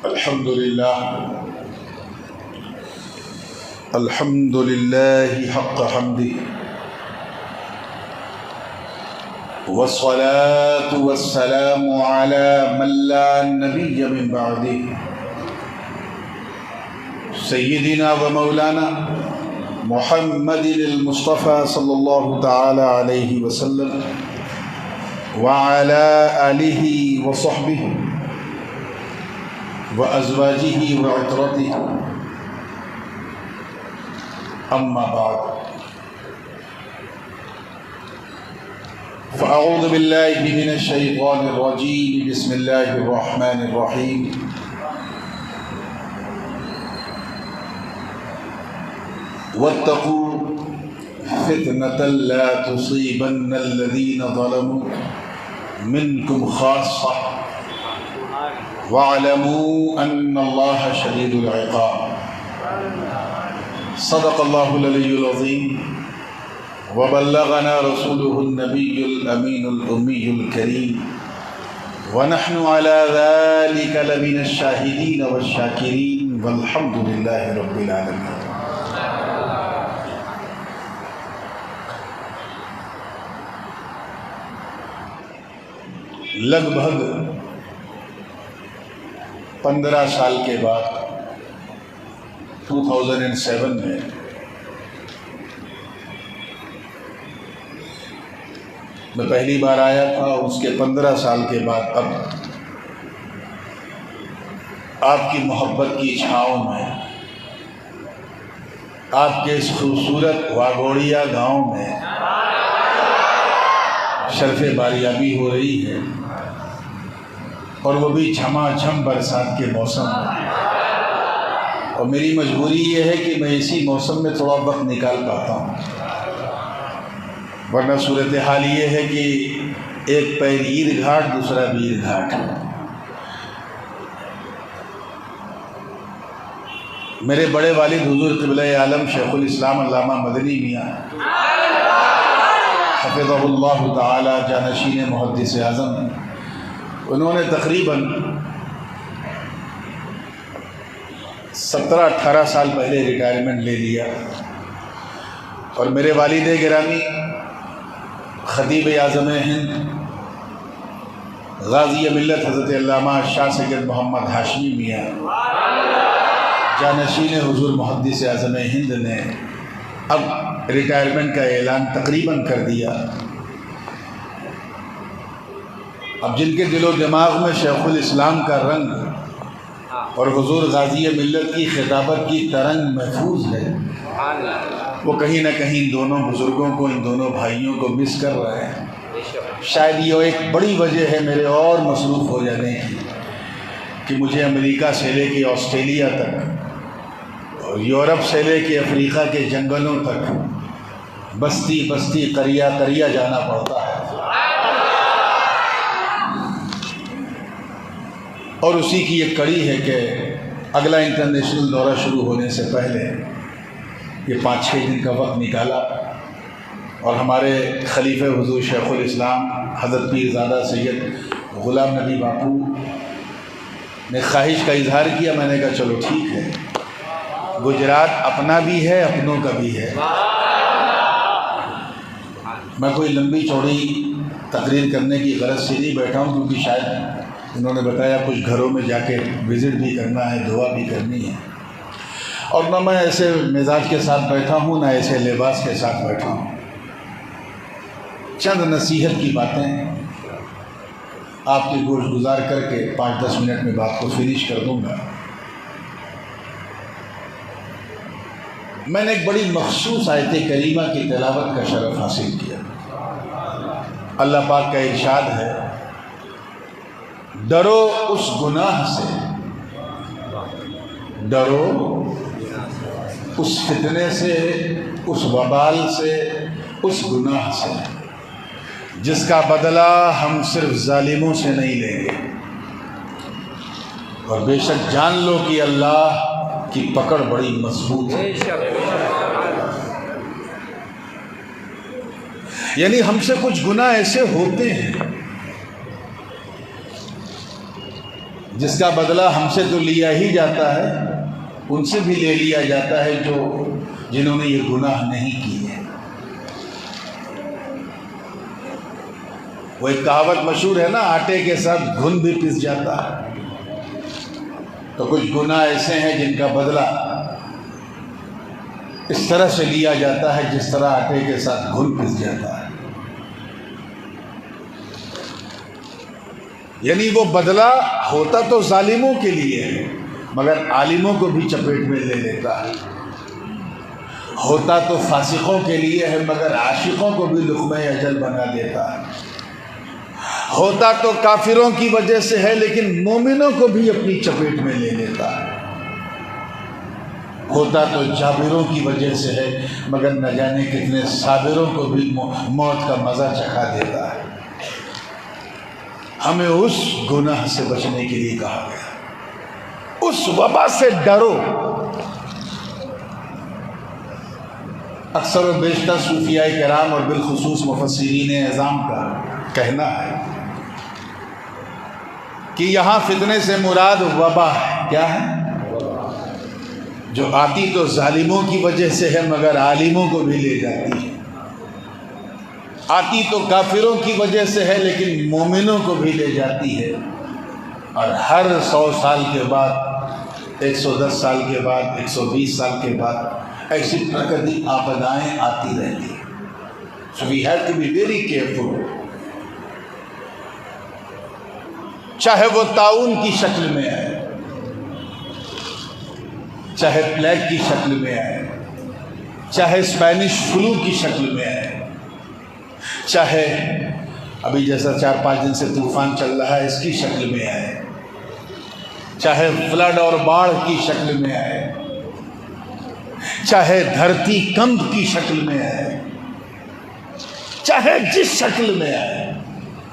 अल्हम्दुलिल्लाह हक़्क़ हम्दिही वस्सलातु वस्सलामु अला मन ला नबिय्य मिन बअदिही सय्यिदिना व मौलाना मुहम्मदिल मुस्तफ़ा सल्लल्लाहु तआला अलैहि वसल्लम व अला आलिहि व सहबिही व अज़वाजिही व इतरतिही अम्मा बाद फ़अऊज़ु बिल्लाहि मिनश शैतानिर रजीम बिस्मिल्लाहिर रहमानिर रहीम वत्तक़ू फ़ितनतन ला तुसीबन्नल लज़ीना ज़लमू मिनकुम ख़ास्सा वअलमू अन्नल्लाह शदीदुल इक़ाब। सदक़ल्लाहुल अलियुल अज़ीम व बल्लगना रसूलुहुन नबियुल अमीनुल उम्मियुल करीम व नहनु अला ज़ालिका लमिनश शाहिदीन वश्शाकिरीन वल्हम्दुलिल्लाहि रब्बिल आलमीन। लगभग 15 साल के बाद 2007 में मैं पहली बार आया था। उसके 15 साल के बाद अब आपकी मोहब्बत की छाँव में, आपके इस खूबसूरत वागोड़िया गांव में शर्फ़े बारियाबी हो रही है, और वो भी झमाझम बरसात के मौसम में। और मेरी मजबूरी ये है कि मैं इसी मौसम में थोड़ा वक्त निकाल पाता हूँ, वरना सूरत हाल ये है कि एक पैर ईद घाट दूसरा वीर घाट। मेरे बड़े वालिद हुजूर क़िबला आलम शेखुल इस्लाम अल्लामा मदनी मियाँ हफ़िज़हुल्लाहु ताला जानशीन मुहद्दिस आज़म, उन्होंने तकरीबन 17-18 साल पहले रिटायरमेंट ले लिया। और मेरे वालिद गिरामी ख़तीब आज़म हिंद गाज़ी मिल्लत हज़रत अल्लामा शाह सैयद मोहम्मद हाशमी मियाँ जानशीन हुजूर मुहद्दिस आज़म हिंद ने अब रिटायरमेंट का ऐलान तकरीबन कर दिया। अब जिनके दिलो दिमाग में शेखुल इस्लाम का रंग और हुजूर गाज़ी मिल्लत की खिताबत की तरंग महफूज है, वो कहीं ना कहीं इन दोनों बुज़ुर्गों को, इन दोनों भाइयों को मिस कर रहे हैं। शायद ये एक बड़ी वजह है मेरे और मसरूफ़ हो जाने की कि मुझे अमेरिका से लेके ऑस्ट्रेलिया तक और यूरोप से लेके अफ्रीका के जंगलों तक बस्ती बस्ती करिया करिया जाना पड़ता है। और उसी की एक कड़ी है कि अगला इंटरनेशनल दौरा शुरू होने से पहले ये 5-6 दिन का वक्त निकाला और हमारे खलीफे हुजूर शेखुल इस्लाम हज़रत पीरज़ादा सैयद ग़ुलाम नबी बापू ने ख्वाहिश का इजहार किया। मैंने कहा चलो ठीक है, गुजरात अपना भी है, अपनों का भी है। मैं कोई लंबी चौड़ी तकरीर करने की गरज से नहीं बैठा हूँ, क्योंकि शायद उन्होंने बताया कुछ घरों में जाके विज़िट भी करना है, दुआ भी करनी है। और ना मैं ऐसे मिजाज के साथ बैठा हूँ, ना ऐसे लिबास के साथ बैठा हूँ। चंद नसीहत की बातें आपके गोश गुजार करके 5-10 मिनट में बात को फिनिश कर दूँगा। मैंने एक बड़ी मखसूस आयत करीमा की तिलावत का शरफ हासिल किया। अल्लाह पाक का इरशाद है, डरो उस गुनाह से, डरो उस फितने से, उस वबाल से, उस गुनाह से जिसका बदला हम सिर्फ जालिमों से नहीं लेंगे। और बेशक जान लो कि अल्लाह की पकड़ बड़ी मजबूत है। यानी हमसे कुछ गुनाह ऐसे होते हैं जिसका बदला हमसे तो लिया ही जाता है, उनसे भी ले लिया जाता है जिन्होंने ये गुनाह नहीं किए। वो एक कहावत मशहूर है ना, आटे के साथ घुन भी पिस जाता है। तो कुछ गुनाह ऐसे हैं जिनका बदला इस तरह से लिया जाता है जिस तरह आटे के साथ घुन पिस जाता है। यानी वो बदला होता तो जालिमों के लिए है, मगर आलिमों को भी चपेट में ले लेता है। होता तो फासिकों के लिए है, मगर आशिकों को भी लुक़्मे अजल बना देता है। होता तो काफिरों की वजह से है, लेकिन मोमिनों को भी अपनी चपेट में ले लेता है। होता तो जाबिरों की वजह से है, मगर न जाने कितने साबिरों को भी मौत का मज़ा चखा देता है। हमें उस गुनाह से बचने के लिए कहा गया, उस वबा से डरो। अक्सर और बेशतर सूफिया किराम और बिलखुसूस मुफस्सिरीन एज़ाम का कहना है कि यहाँ फितने से मुराद वबा है। क्या है? जो आती तो जालिमों की वजह से है, मगर आलिमों को भी ले जाती है। आती तो काफिरों की वजह से है, लेकिन मोमिनों को भी ले जाती है। और हर 100 साल के बाद, 110 साल के बाद, 120 साल के बाद ऐसी प्रकृति आपदाएं आती रहती है। So we have to be very careful. चाहे वो ताउन की शक्ल में आए, चाहे प्लेग की शक्ल में आए, चाहे स्पेनिश फ्लू की शक्ल में आए, चाहे अभी जैसा 4-5 दिन से तूफान चल रहा है इसकी शक्ल में आए, चाहे फ्लड और बाढ़ की शक्ल में आए, चाहे धरती कंप की शक्ल में आए, चाहे जिस शक्ल में आए,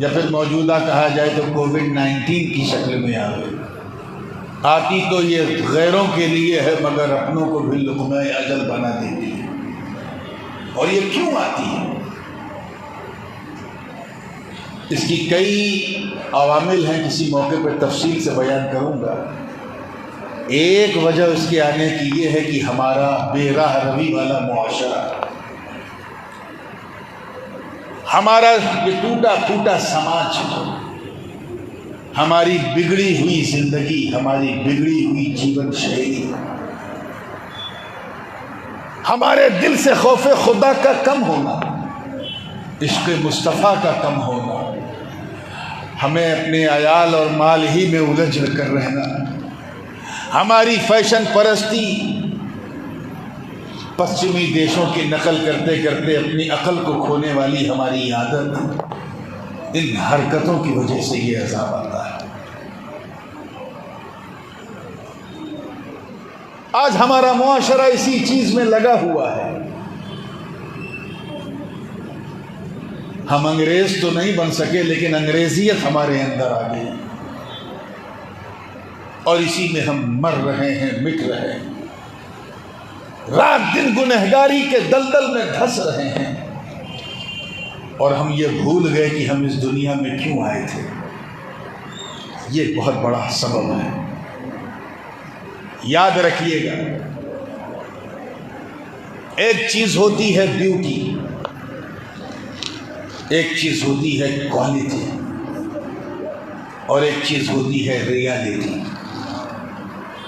या फिर मौजूदा कहा जाए तो कोविड-19 की शक्ल में आए, आती तो ये गैरों के लिए है, मगर अपनों को भी लुक़्मे अजल बना देती है। और ये क्यों आती है? इसकी कई अवामिल हैं, किसी मौके पर तफसील से बयान करूँगा। एक वजह इसके आने की ये है कि हमारा बेराह रवी वाला मुआशरा, हमारा ये टूटा फूटा समाज, हमारी बिगड़ी हुई जिंदगी, हमारी बिगड़ी हुई जीवन शैली, हमारे दिल से खौफे खुदा का कम होना, इश्क़ मुस्तफ़ा का कम होना, हमें अपने अयाल और माल ही में उलझ कर रहना, हमारी फैशन परस्ती, पश्चिमी देशों की नकल करते करते अपनी अकल को खोने वाली हमारी आदत, इन हरकतों की वजह से ये अज़ाब आता है। आज हमारा मुआशरा इसी चीज में लगा हुआ है। हम अंग्रेज तो नहीं बन सके, लेकिन अंग्रेजियत हमारे अंदर आ गई और इसी में हम मर रहे हैं, मिट रहे हैं, रात दिन गुनहगारी के दलदल में धंस रहे हैं। और हम ये भूल गए कि हम इस दुनिया में क्यों आए थे। ये बहुत बड़ा सबब है, याद रखिएगा। एक चीज होती है ब्यूटी, एक चीज होती है क्वालिटी, और एक चीज होती है रियलिटी।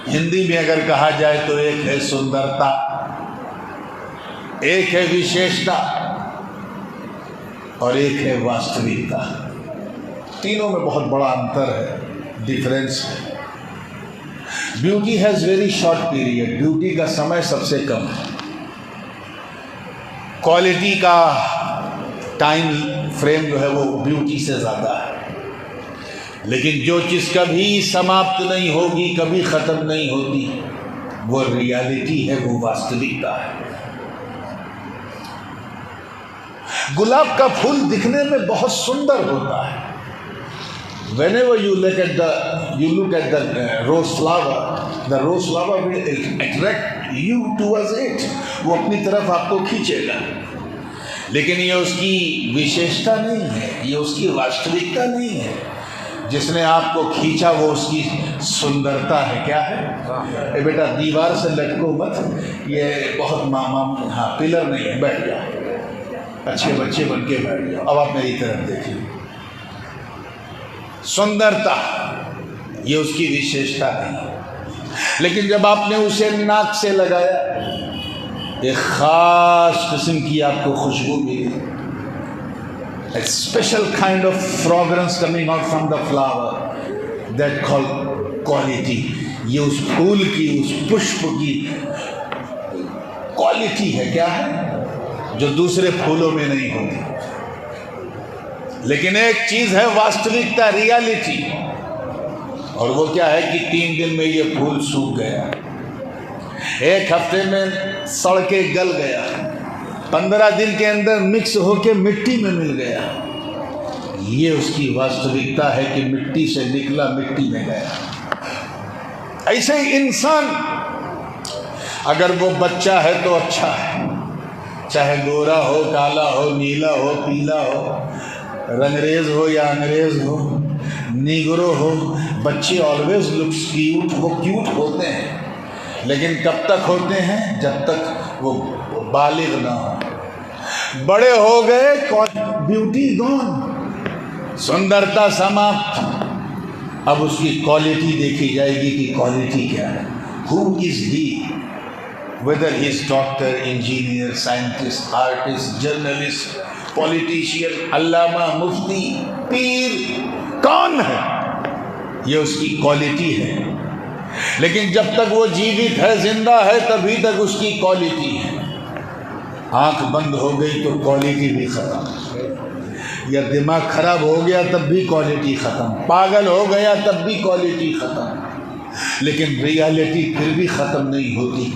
हिंदी में अगर कहा जाए तो एक है सुंदरता, एक है विशेषता, और एक है वास्तविकता। तीनों में बहुत बड़ा अंतर है, डिफरेंस है। Beauty has very short period, beauty का समय सबसे कम है। क्वालिटी का टाइम फ्रेम जो है वो ब्यूटी से ज़्यादा है। लेकिन जो चीज़ कभी समाप्त नहीं होगी, कभी ख़त्म नहीं होती, वो रियलिटी है, वो वास्तविकता है। गुलाब का फूल दिखने में बहुत सुंदर होता है। Whenever you look at the rose flower, the rose flower will attract you towards it. वो अपनी तरफ आपको खींचेगा, लेकिन ये उसकी विशेषता नहीं है, ये उसकी वास्तविकता नहीं है। जिसने आपको खींचा वो उसकी सुंदरता है। क्या है? बेटा दीवार से लटको मत, ये बहुत मामा, हाँ पिलर नहीं है, बैठ जाओ, अच्छे बच्चे बन के बैठ जाओ। अब आप मेरी तरफ देखिए, सुंदरता ये उसकी विशेषता नहीं, लेकिन जब आपने उसे नाक से लगाया, एक खास किस्म की आपको खुशबू मिली, a special kind of fragrance coming out from the flower that called quality। ये उस फूल की, उस पुष्प की क्वालिटी है। क्या है? जो दूसरे फूलों में नहीं होती। लेकिन एक चीज है वास्तविकता, रियलिटी, और वो क्या है कि 3 दिन में ये फूल सूख गया, 1 हफ्ते में सड़ के गल गया, 15 दिन के अंदर मिक्स होके मिट्टी में मिल गया। ये उसकी वास्तविकता है कि मिट्टी से निकला, मिट्टी में गया। ऐसे ही इंसान, अगर वो बच्चा है तो अच्छा है, चाहे गोरा हो, काला हो, नीला हो, पीला हो, रंगरेज हो या अंग्रेज हो, निगरो हो, बच्चे ऑलवेज लुक्स क्यूट। वो क्यूट होते हैं, लेकिन कब तक होते हैं? जब तक वो बालिग ना हो। बड़े हो गए, ब्यूटी गॉन, सुंदरता समाप्त। अब उसकी क्वालिटी देखी जाएगी कि क्वालिटी क्या है। Who is he, whether he is doctor, engineer, scientist, artist, journalist, politician, अल्लामा, मुफ्ती, पीर, कौन है? ये उसकी क्वालिटी है। लेकिन जब तक वो जीवित है, जिंदा है, तभी तक उसकी क्वालिटी है। आंख बंद हो गई तो क्वालिटी भी खत्म, या दिमाग खराब हो गया तब भी क्वालिटी खत्म, पागल हो गया तब भी क्वालिटी खत्म। लेकिन रियलिटी फिर भी खत्म नहीं होती।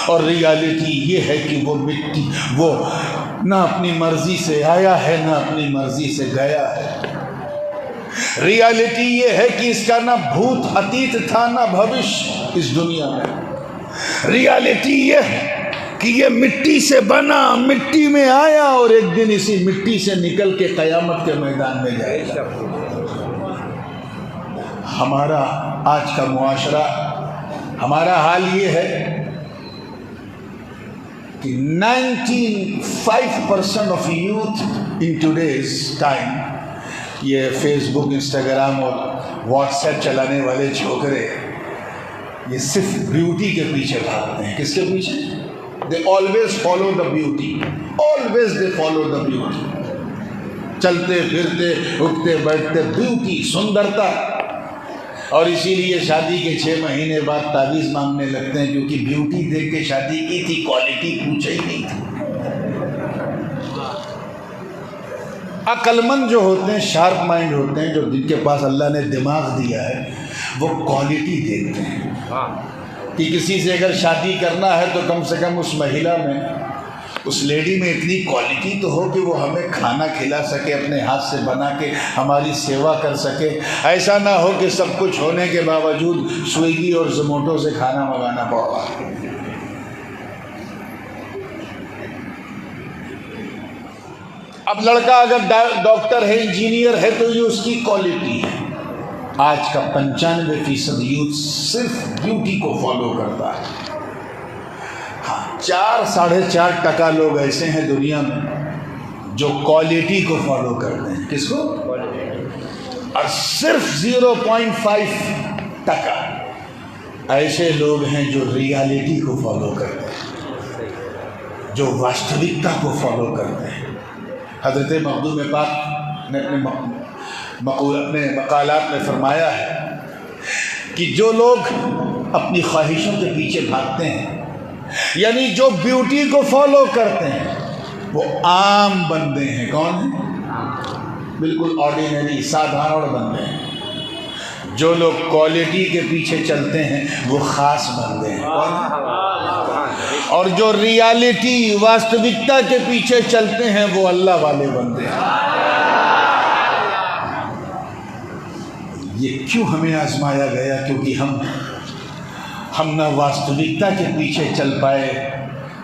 और रियलिटी ये है कि वो मिट्टी, वो ना अपनी मर्जी से आया है, ना अपनी मर्जी से गया है। रियलिटी ये है कि इसका ना भूत अतीत था, ना भविष्य इस दुनिया में। रियलिटी ये है कि ये मिट्टी से बना, मिट्टी में आया, और एक दिन इसी मिट्टी से निकल के कयामत के मैदान में जाएगा। हमारा आज का मुआशरा, हमारा हाल ये है कि 95% of youth in today's time, ये फेसबुक, इंस्टाग्राम और व्हाट्सएप चलाने वाले छोकरे, ये सिर्फ ब्यूटी के पीछे भागते हैं। किसके पीछे? They always follow the beauty, always they follow the beauty. चलते फिरते, उठते बैठते, ब्यूटी, सुंदरता। और इसीलिए शादी के 6 महीने बाद तावीज़ मांगने लगते हैं, क्योंकि ब्यूटी देख के शादी की थी, क्वालिटी पूछे ही नहीं थी। अक्लमंद जो होते हैं, शार्प माइंड होते हैं, जो जिनके पास अल्लाह ने दिमाग दिया है, वो क्वालिटी देखते हैं कि किसी से अगर शादी करना है तो कम से कम उस महिला में, उस लेडी में इतनी क्वालिटी तो हो कि वो हमें खाना खिला सके, अपने हाथ से बना के हमारी सेवा कर सके। ऐसा ना हो कि सब कुछ होने के बावजूद स्विगी और जोमेटो से खाना मंगाना पड़ा। अब लड़का अगर डॉक्टर है, इंजीनियर है, तो ये उसकी क्वालिटी है। आज का 95% यूथ सिर्फ ब्यूटी को फॉलो करता है। हाँ, 4-4.5% लोग ऐसे हैं दुनिया में जो क्वालिटी को फॉलो करते हैं। किसको? और सिर्फ 0.5% ऐसे लोग हैं जो रियलिटी को फॉलो करते हैं, जो वास्तविकता को फॉलो करते हैं। हज़रत मखदूम पाक ने अपने मकालात में फरमाया है कि जो लोग अपनी ख्वाहिशों के पीछे भागते हैं, यानी जो ब्यूटी को फॉलो करते हैं, वो आम बंदे हैं। कौन है? बिल्कुल ऑर्डिनरी, साधारण बंदे हैं। जो लोग क्वालिटी के पीछे चलते हैं वो खास बंदे हैं। और जो रियलिटी, वास्तविकता के पीछे चलते हैं वो अल्लाह वाले बंदे हैं। ये क्यों हमें आजमाया गया? क्योंकि हम न वास्तविकता के पीछे चल पाए,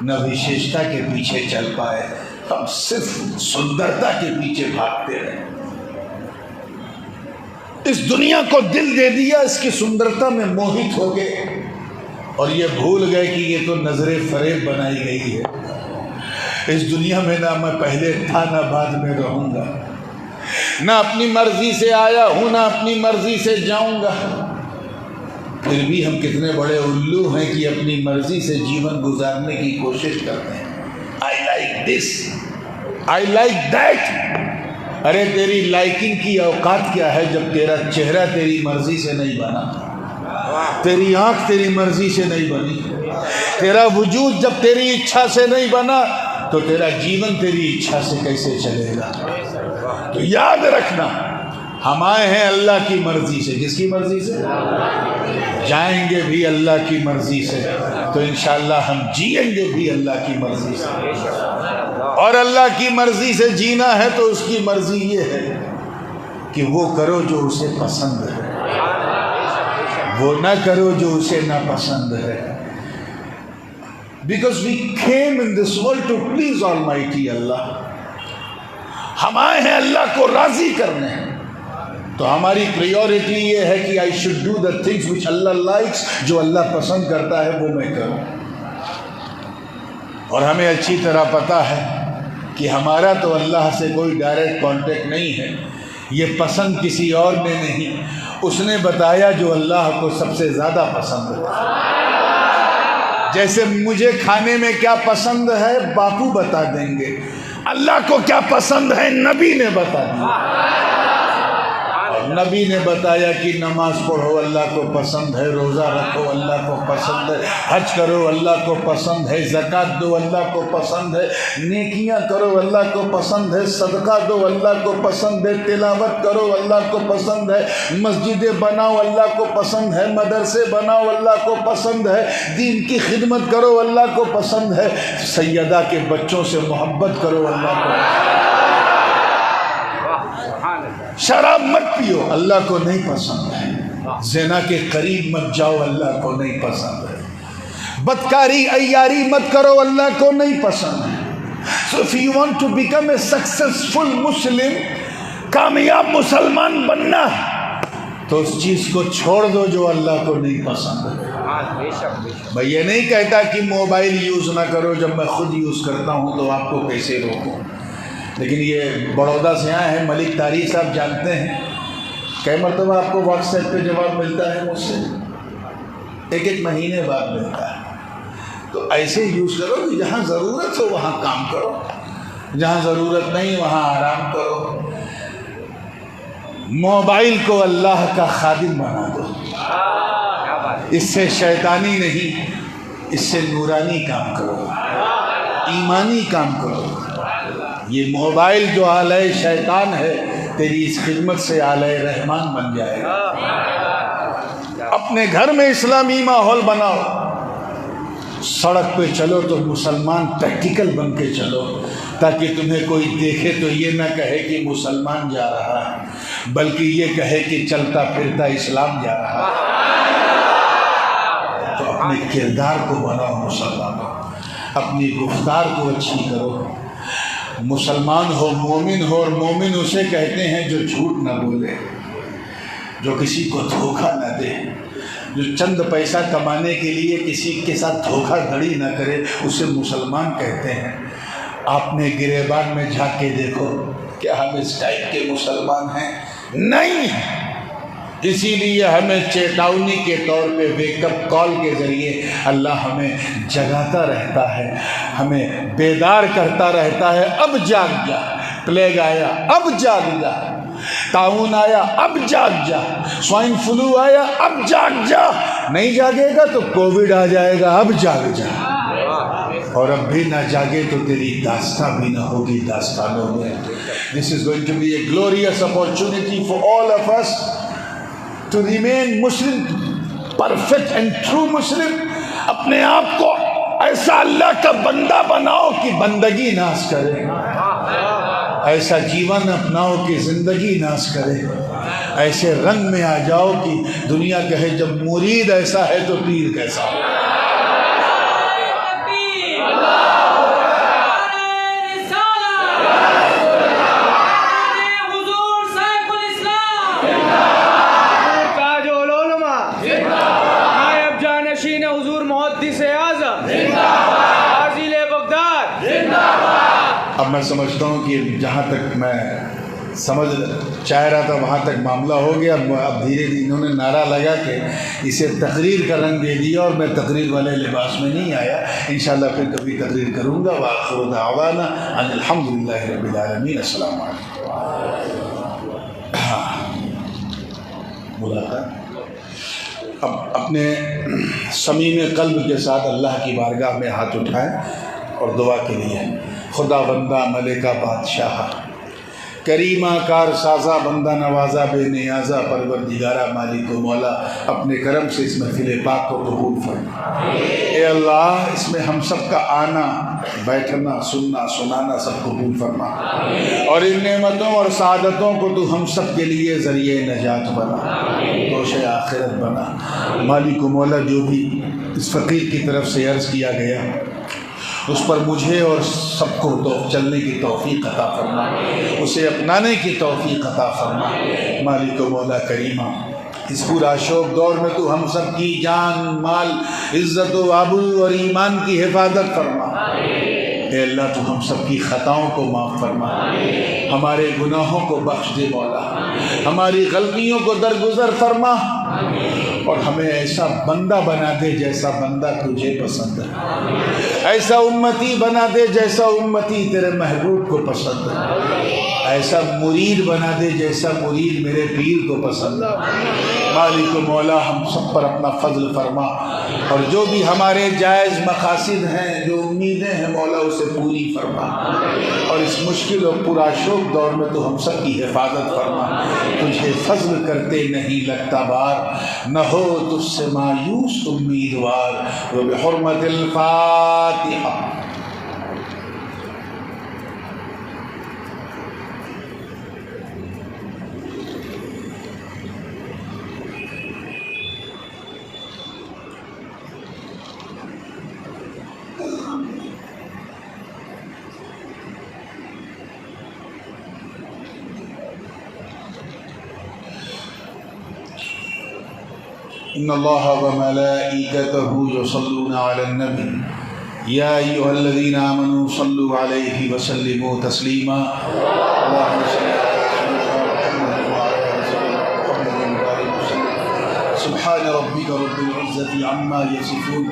न विशेषता के पीछे चल पाए, हम सिर्फ सुंदरता के पीछे भागते रहे। इस दुनिया को दिल दे दिया, इसकी सुंदरता में मोहित हो गए और ये भूल गए कि ये तो नजरे फरेब बनाई गई है। इस दुनिया में ना मैं पहले था ना बाद में रहूंगा, ना अपनी मर्जी से आया हूं ना अपनी मर्जी से जाऊंगा। फिर भी हम कितने बड़े उल्लू हैं कि अपनी मर्जी से जीवन गुजारने की कोशिश करते हैं। I like this, I like that. अरे तेरी लाइकिंग की औकात क्या है जब तेरा चेहरा तेरी मर्जी से नहीं बना, तेरी आंख तेरी मर्जी से नहीं बनी, तेरा वजूद जब तेरी इच्छा से नहीं बना तो तेरा जीवन तेरी इच्छा से कैसे चलेगा। तो याद रखना, हम आए हैं अल्लाह की मर्जी से। किसकी मर्जी से? जाएंगे भी अल्लाह की मर्जी से, तो इंशाअल्लाह हम जिएंगे भी अल्लाह की मर्जी से। और अल्लाह की मर्जी से जीना है तो उसकी मर्जी ये है कि वो करो जो उसे पसंद है, वो ना करो जो उसे नापसंद है। Because we came in this world to please Almighty Allah. हम आए हैं अल्लाह को राजी करने, तो हमारी प्रायोरिटी ये है कि I should do the things which Allah likes, जो अल्लाह पसंद करता है वो मैं करूं। और हमें अच्छी तरह पता है कि हमारा तो अल्लाह से कोई डायरेक्ट कांटेक्ट नहीं है, ये पसंद किसी और ने नहीं, उसने बताया जो अल्लाह को सबसे ज़्यादा पसंद है। जैसे मुझे खाने में क्या पसंद है बापू बता देंगे, अल्लाह को क्या पसंद है नबी ने बता दिया। नबी ने बताया कि नमाज पढ़ो अल्लाह को पसंद है, रोज़ा रखो अल्लाह को पसंद है, हज करो अल्लाह को पसंद है, ज़कात दो अल्लाह को पसंद है, नेकियां करो अल्लाह को पसंद है, सदका दो अल्लाह को पसंद है, तिलावत करो अल्लाह को पसंद है, मस्जिदें बनाओ अल्लाह को पसंद है, मदरसे बनाओ अल्लाह को पसंद है, दीन की खिदमत करो अल्लाह को पसंद है, सैयदा के बच्चों से मोहब्बत करो अल्लाह को, शराब मत पियो अल्लाह को नहीं पसंद है, ज़िना के करीब मत जाओ अल्लाह को नहीं पसंद है, बदकारी अय्यारी मत करो अल्लाह को नहीं पसंद है। So if you want to become a successful Muslim, कामयाब मुसलमान बनना, तो उस चीज़ को छोड़ दो जो अल्लाह को नहीं पसंद है। मैं ये नहीं कहता कि मोबाइल यूज़ ना करो, जब मैं खुद यूज़ करता हूँ तो आपको कैसे रोकूँ। लेकिन ये बड़ौदा से आए हैं, मलिक तारीख साहब जानते हैं, कई मरतबा आपको व्हाट्सएप पे जवाब मिलता है मुझसे, एक महीने बाद मिलता है। तो ऐसे यूज़ करो कि जहाँ ज़रूरत हो वहाँ काम करो, जहाँ ज़रूरत नहीं वहाँ आराम करो। मोबाइल को अल्लाह का खादिम बना दो, इससे शैतानी नहीं, इससे नूरानी काम करो, ईमानी काम करो। ये मोबाइल जो आलय शैतान है, तेरी इस खिदमत से आलय रहमान बन जाएगा। अपने घर में इस्लामी माहौल बनाओ, सड़क पे चलो तो मुसलमान प्रैक्टिकल बन के चलो, ताकि तुम्हें कोई देखे तो ये ना कहे कि मुसलमान जा रहा है, बल्कि ये कहे कि चलता फिरता इस्लाम जा रहा है। तो अपने किरदार को बनाओ मुसलमानों, अपनी गुफ्तार को अच्छी करो। मुसलमान हो, मोमिन हो, और मोमिन उसे कहते हैं जो झूठ ना बोले, जो किसी को धोखा ना दे, जो चंद पैसा कमाने के लिए किसी के साथ धोखाधड़ी ना करे, उसे मुसलमान कहते हैं। आपने गिरेबान में झांक के देखो, क्या हम इस टाइप के मुसलमान हैं? नहीं। इसीलिए हमें चेतावनी के तौर पे वेकअप कॉल के ज़रिए अल्लाह हमें जगाता रहता है, हमें बेदार करता रहता है। अब जाग जा, प्लेग आया अब जाग जा, ताउन आया अब जाग जा, स्वाइन फ्लू आया अब जाग जा, नहीं जागेगा तो कोविड आ जाएगा, अब जाग जा। और अब भी ना जागे तो तेरी दास्तां भी ना होगी दास्तानों में। This is going to be a glorious opportunity for all of us to remain Muslim, perfect and true Muslim। अपने आप को ऐसा अल्लाह का बंदा बनाओ कि बंदगी नाश करे, ऐसा जीवन अपनाओ कि जिंदगी नाश करे, ऐसे रंग में आ जाओ कि दुनिया कहे जब मुरीद ऐसा है तो पीर कैसा हो। हुजूर साहिबुल इस्लाम। अब मैं समझता हूँ कि जहाँ तक मैं समझ चाह रहा था वहाँ तक मामला हो गया। अब धीरे धीरे इन्होंने नारा लगा के इसे तकरीर का रंग दे दिया और मैं तकरीर वाले लिबास में नहीं आया। इंशाअल्लाह फिर कभी तकरीर करूँगा। व आखिरु दावाना अनिल हम्दुलिल्लाहि रब्बिल आलमीन। अस्सलामु अलैकुम। हाँ, मुलाकात अब अपने समीम कल्ब के साथ अल्लाह की बारगाह में हाथ उठाएं और दुआ के लिए। खुदा बंदा मलिका बादशाह करीमा कार साजा बंदा नवाजा बेनियाजा परवरदिगारा मालिक व मौला अपने करम से इस महफिल पाक को कबूल फरमा। ए अल्लाह, इसमें हम सब का आना बैठना सुनना सुनाना सब कबूल फरमा और इन नेमतों और सादतों को तू हम सब के लिए ज़रिए नजात बना, तोशे आखिरत बना। मालिक व मौला, जो भी इस फ़कीर की तरफ से अर्ज़ किया गया उस पर मुझे और सबको तो चलने की तौफीक अता फरमा, उसे अपनाने की तौफीक अता फरमा। मालिक व मौला करीमा, इस पूरा शोक दौर में तू हम सब की जान माल इज़्ज़त व आबरू और ईमान की हिफाजत फरमा। ए अल्लाह, तू हम सब की ख़ताओं को माफ़ फरमा, हमारे गुनाहों को बख्श दे मौला, हमारी गलतियों को दरगुजर फरमा और हमें ऐसा बंदा बना दे जैसा बंदा तुझे पसंद है, ऐसा उम्मती बना दे जैसा उम्मती तेरे महबूब को पसंद है, ऐसा मुरीद बना दे जैसा मुरीद मेरे पीर को पसंद है। मालिक मौला, हम सब पर अपना फजल फरमा और जो भी हमारे जायज़ मकासिद हैं, जो उम्मीदें हैं मौला, उसे पूरी फरमा और इस मुश्किल और पुरा शोक दौर में तो हम सब की हिफाजत फरमा। तुझे फजल करते नहीं लगता बार, न हो तुझसे मायूस उम्मीदवार। व बिहुर्मतिल फातिहा। इन्नल्लाहा व मलाइकतहु युसल्लूना अलन नबी या अय्युहल्लज़ीना आमनू सल्लु अलैहि व सल्लिमू तस्लीमा। सुब्हान रब्बिका रब्बिल इज़्ज़ति अम्मा यसिफून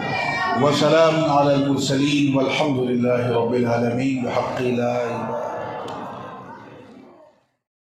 व सलामुन अलल मुरसलीन वल्हम्दुलिल्लाहि रब्बिल आलमीन। बिहक़्क़ि ला इलाहा